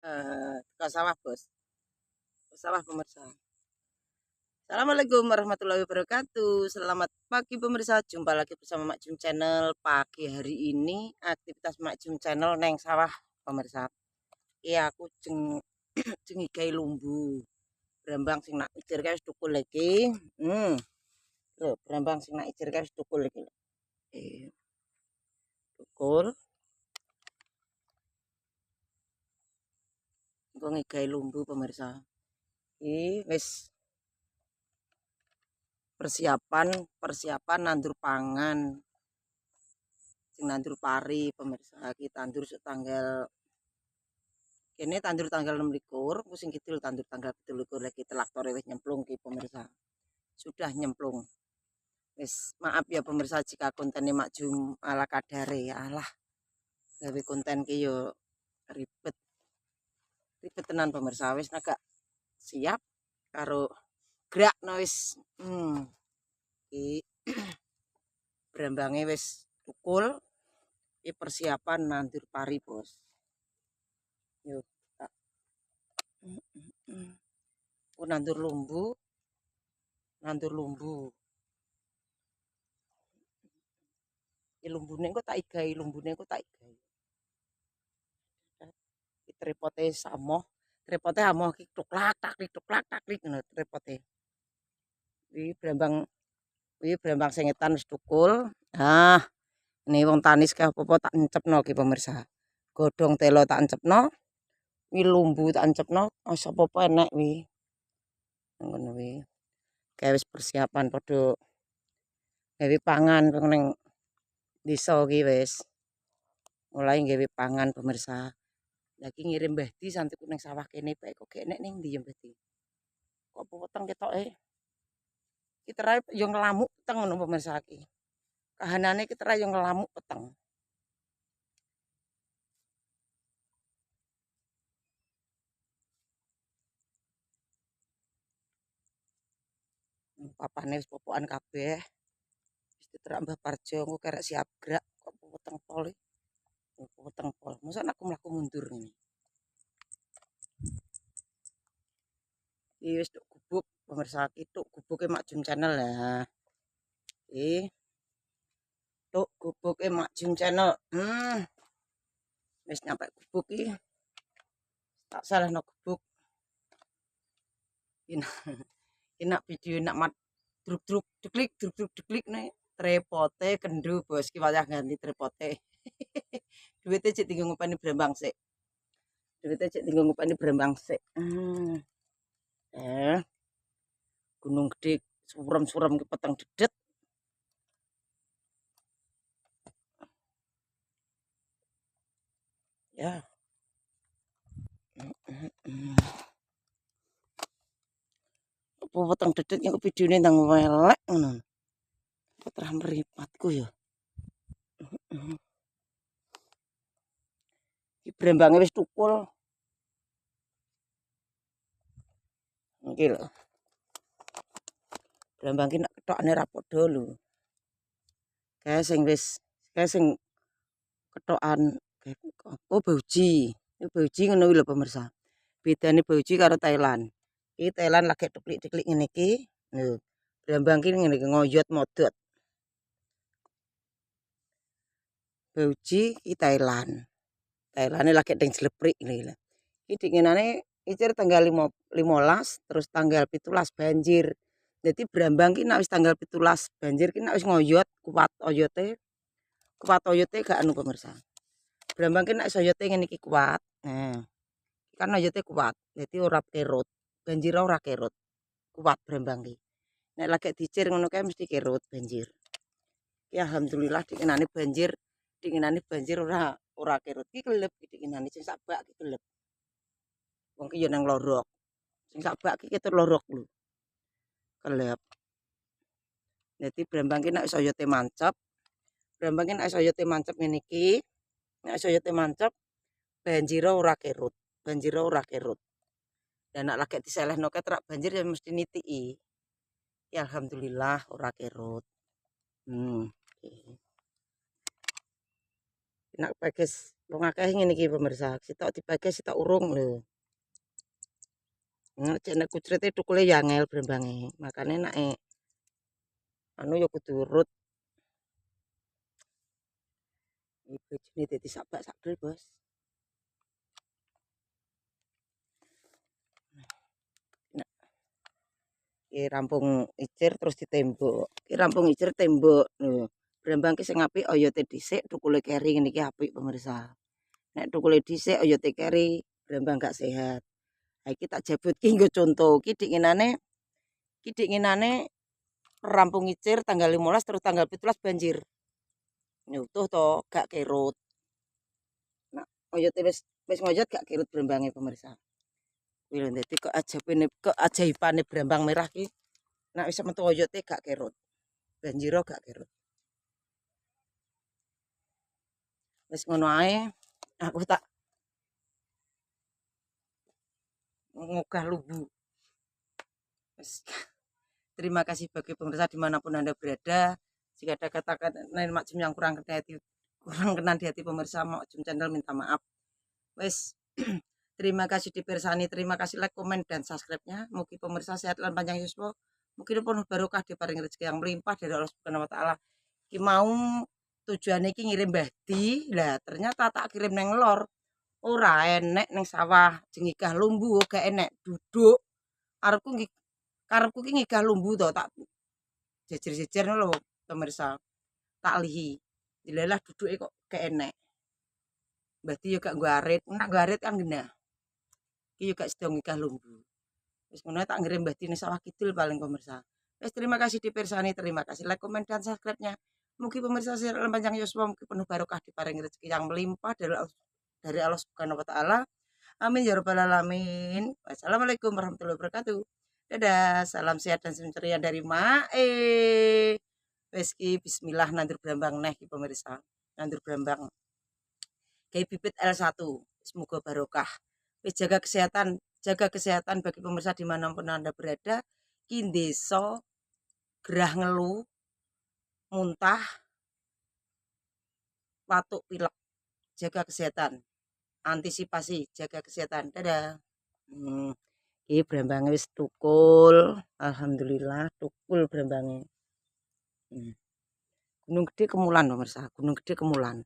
Ke sawah bos, ke sawah pemirsa. Assalamualaikum warahmatullahi wabarakatuh. Selamat pagi pemirsa, jumpa lagi bersama Mak Jum Channel. Pagi hari ini aktivitas Mak Jum Channel neng sawah pemirsa. Iya aku jeng igai lumbu. Brambang sing nak ijar guys tukul lagi. Loh, brambang sing nak ijar guys tukul lagi. Tukul. Engko ngigai lumbu pemirsa. Wis persiapan nandur pangan sing nandur pari pemirsa. Kita tandur tanggal kene tandur tanggal 26 sing kidul tandur tanggal 27 lagi traktore wis nyemplung ki pemirsa. Sudah nyemplung. Wis maaf ya pemirsa jika kontennya Mak Jum ala kadare ya Allah. Gawe konten ki yo ribet. Ribet tenan pemirsa wis agak siap karo gerak no wis. Iki brambange wis tukul. Iki persiapan nandur pari, Bos. Yuk. Nandur lumbu. Lumbune kok tak igai, Trepote samoh, trepote amoh ki tuklak taklik ngono trepote. Wi brambang sengetan wis tukul. Ini wong tanis ke apa tak encepno ki pemirsa. Godhong telo tak encepno. Wi lumbu tak encepno, apa-apa enek wi. Ngono wi. Kayak wis persiapan padha gawe pangan ning desa ki wis. Mulai gawe pangan pemirsa. Lagi ngirim Mbah Di santi kuning sawah kene bae kok enek ning ndi ya Mbah Di. Kok weteng ketoke. Kita rae yo ngelamuk peteng ngono pemirsa iki. Kahanane kita rae yo ngelamuk peteng. Papane wis popokan kabeh. Wis diterak Mbah Parjo engko kerek siap gerak kok weteng pol. Weteng pol. Mosok aku mlaku mundur ngene. Wis tuk gubuk pemirsa iki tuk gubuke Mak Jum Channel lah. Tuk gubuke Mak Jum Channel. Wis nyampe gubuk iki. Tak salahno gubuk. Ini video nak mat druk deklik nih trepote kendu bos ki wayah ganti trepote. Duitnya cek tinggal ngupani brambang sik. Gunung gede suram ke petang dedet. Ya. Apa petang dedet yang videone nang welek ngono. Putra mripatku ya. Iki brambangnya wis tukul. Iki lho. Brambang ki nek ketokane ra padha lho. Kae sing ketokan apa bauji. Bauji ngono lho pemirsa. Bedane bauji karo Thailand. Iki Thailand lagi tuklik-tuklik ngene iki. Lho, brambang ki ngene iki ngoyot modot. Bauji iki Thailand. Thailand lagi deng jleprik ngene. Iki dinginane icir tanggal 15 terus tanggal 17 banjir. Jadi brambang ki nek wis tanggal 17 banjir ki nek wis ngoyot kuat oyote gak anu pemirsa. Brambang ki nek oyote ngene iki kuat. Nah. Kan oyote kuat. Jadi ora kerut. Banjir ora kerut. Kuat brambang ki. Nek lagi dicir ngono kae mesti kerut banjir. Ya alhamdulillah dinginane banjir ora kerut. Ki kelep dinginane sing sak bak ki kelep. Wong ki yo nang lorok. Sing sak bak ki ketur lorok lho. Kelep. Jadi brambang ki nek oyote mancep. Brambang ki nek oyote mancep ngene iki. Nek oyote mancep banjir ora kerut. Dan nek lagi diselehno ketrak banjir ya mesti nitiki. Ya alhamdulillah ora kerut. Nek pages Wong akeh ngene iki pemirsa, sitok dibagi sitok urung lho. Cek nek kucrite thukule ya angel brambange. Makane nek anu ya kudu urut. Iki bojone dadi sak bak sak dol, Bos. Nek rampung icir terus ditembok. Iki rampung icir tembok lho. Brambang ki sing apik oyote dhisik, thukule keri ngene iki apik pemirsa. Nek thukule dhisik oyote keri, brambang gak sehat. Ha iki tak jabutke nggo conto. Ki dik ngenane rampung icir tanggal 15 terus tanggal 17 banjir. Nyutuh to, gak kerut. Nah, oyote wis ngoyot gak kerut brambange pemirsa. Kuwi lho dadi keajaibane brambang merah ki nek wis metu oyote gak kerut. Banjiro gak kerut. Wis ngono ae, aku tak ngugah lumbu. Wis. Terima kasih bagi pemirsa dimanapun Anda berada. Jika ada kata-kata lain macam yang kurang kena di hati pemirsa, Makjum Channel minta maaf. Wes, terima kasih dipirsani, terima kasih like, komen, dan subscribe-nya. Mugi pemirsa sehat lan panjang yuswa. Mungkin penuh barokah diparingi rezeki yang melimpah dari Allah Subhanahu wa taala. Ki mau tujuannya ki ngirim Mbahdi, lah ternyata tak kirim neng lor. Ora enek neng sawah jengikah lumbu gak enek duduk. Karepku ki ngigah lumbu to tak jejer-jejer lho pemirsa. Tak lihi. Dilelah duduke kok gak enek. Berarti yo gak nggarit, nek nggarit kan genah. Iki yo gak sida ngigah lumbu. Wis ngono tak ngirim Mbah Dini sawah kidul paling pemirsa. Wis terima kasih dipirsani, terima kasih like, komen, dan subscribe-nya. Mugi pemirsa sehat lan panjang yuswa, mugi penuh barokah diparingi rezeki yang melimpah dari Allah Subhanahu wa taala. Amin ya rabbal alamin. Wassalamualaikum warahmatullahi wabarakatuh. Dadah, salam sehat dan ceria dari Mae. Wis ki bismillah nandur brambang neh ki pemirsa. Nandur brambang. Kayak bibit L1. Semoga barokah. Wis jaga kesehatan bagi pemirsa dimanapun Anda berada. Ki desa gerah ngelu, muntah, batuk pilek. Jaga kesehatan. Antisipasi, jaga kesehatan. Dadah. Iki brambange wis tukul. Alhamdulillah tukul brambange. Gunung Gede Kemulan pemirsa, Gunung Gede Kemulan.